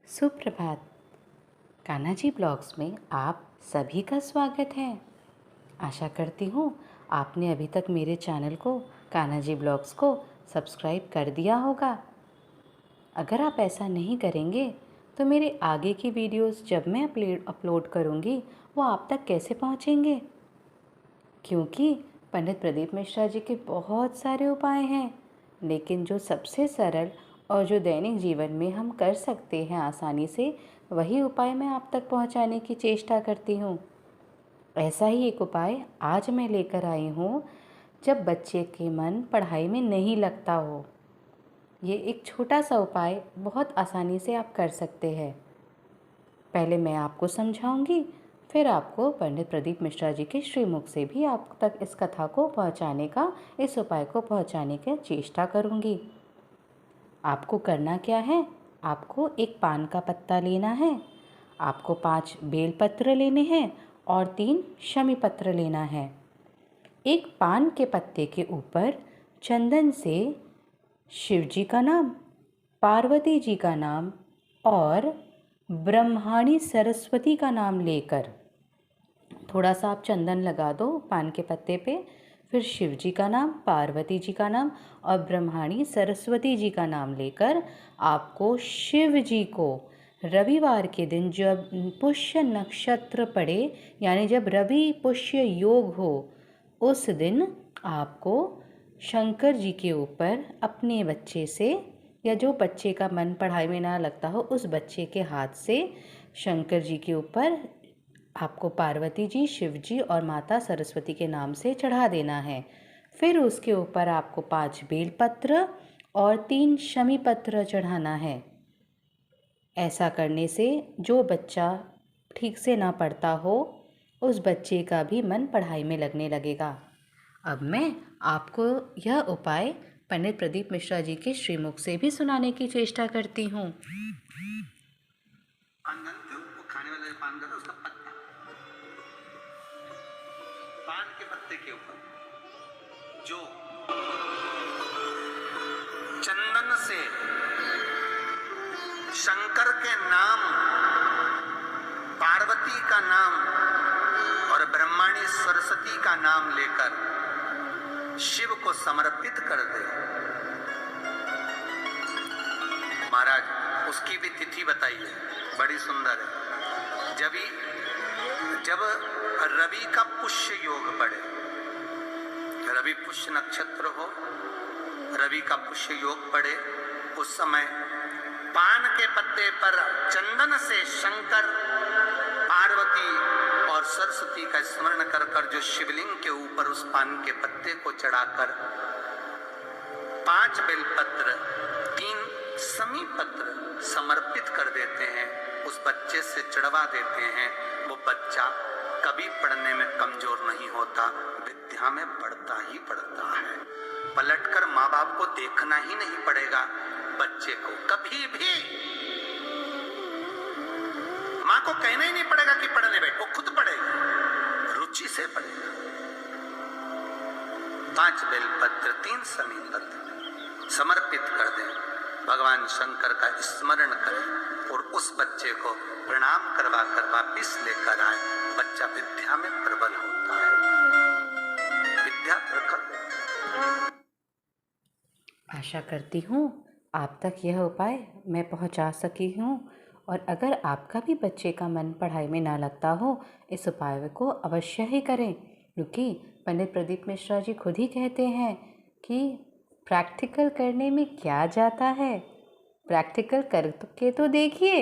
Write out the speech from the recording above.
सुप्रभात। कान्हा जी ब्लॉग्स में आप सभी का स्वागत है। आशा करती हूँ आपने अभी तक मेरे चैनल को कान्हा जी ब्लॉग्स को सब्सक्राइब कर दिया होगा। अगर आप ऐसा नहीं करेंगे तो मेरे आगे की वीडियोस जब मैं अपलोड करूँगी वो आप तक कैसे पहुँचेंगे, क्योंकि पंडित प्रदीप मिश्रा जी के बहुत सारे उपाय हैं, लेकिन जो सबसे सरल और जो दैनिक जीवन में हम कर सकते हैं आसानी से, वही उपाय मैं आप तक पहुंचाने की चेष्टा करती हूं। ऐसा ही एक उपाय आज मैं लेकर आई हूं जब बच्चे के मन पढ़ाई में नहीं लगता हो। ये एक छोटा सा उपाय बहुत आसानी से आप कर सकते हैं। पहले मैं आपको समझाऊंगी, फिर आपको पंडित प्रदीप मिश्रा जी के श्रीमुख से भी आप तक इस कथा को पहुंचाने का, इस उपाय को पहुंचाने की चेष्टा करूंगी। आपको करना क्या है, आपको एक पान का पत्ता लेना है, आपको 5 बेलपत्र लेने हैं और 3 शमी पत्र लेना है। एक पान के पत्ते के ऊपर चंदन से शिव जी का नाम, पार्वती जी का नाम और ब्रह्माणी सरस्वती का नाम लेकर थोड़ा सा आप चंदन लगा दो पान के पत्ते पे। फिर शिव जी का नाम, पार्वती जी का नाम और ब्रह्माणी सरस्वती जी का नाम लेकर आपको शिव जी को रविवार के दिन जब पुष्य नक्षत्र पड़े, यानी जब रवि पुष्य योग हो, उस दिन आपको शंकर जी के ऊपर अपने बच्चे से, या जो बच्चे का मन पढ़ाई में ना लगता हो उस बच्चे के हाथ से शंकर जी के ऊपर आपको पार्वती जी, शिव जी और माता सरस्वती के नाम से चढ़ा देना है। फिर उसके ऊपर आपको 5 बेलपत्र और 3 शमी पत्र चढ़ाना है। ऐसा करने से जो बच्चा ठीक से ना पढ़ता हो, उस बच्चे का भी मन पढ़ाई में लगने लगेगा। अब मैं आपको यह उपाय पंडित प्रदीप मिश्रा जी के श्रीमुख से भी सुनाने की चेष्टा करती हूँ। खाने वाले पान का उसका पत्ता, पान के पत्ते के ऊपर जो चंदन से शंकर के नाम, पार्वती का नाम और ब्रह्माणी सरस्वती का नाम लेकर शिव को समर्पित कर दे। महाराज उसकी भी तिथि बताइए, बड़ी सुंदर है। जब रवि का पुष्य योग पड़े, रवि पुष्य नक्षत्र हो, रवि का पुष्य योग पड़े, उस समय पान के पत्ते पर चंदन से शंकर, पार्वती और सरस्वती का स्मरण कर कर जो शिवलिंग के ऊपर उस पान के पत्ते को चढ़ाकर 5 बेलपत्र, 3 शमी पत्र समर्पित कर देते हैं, उस बच्चे से चढ़वा देते हैं, वो बच्चा कभी पढ़ने में कमजोर नहीं होता, विद्या में बढ़ता ही बढ़ता है। पलटकर माँ बाप को देखना ही नहीं पड़ेगा बच्चे को, कभी भी माँ को कहना ही नहीं पड़ेगा कि पढ़ने बैठ, वो खुद पढ़ेगा, रुचि से पढ़ेगा। 5 बेलपत्र, 3 शमी पत्र समर्पित कर दें, भगवान शंकर का स्मरण करें और उस बच्चे को प्रणाम करवा कर वापिस लेकर आए। बच्चा विद्या में प्रबल होता है, विद्या प्रखर। आशा करती हूँ आप तक यह उपाय मैं पहुँचा सकी हूँ, और अगर आपका भी बच्चे का मन पढ़ाई में ना लगता हो, इस उपाय को अवश्य ही करें, क्योंकि पंडित प्रदीप मिश्रा जी खुद ही कहते हैं कि प्रैक्टिकल करने में क्या जाता है, प्रैक्टिकल करके तो देखिए।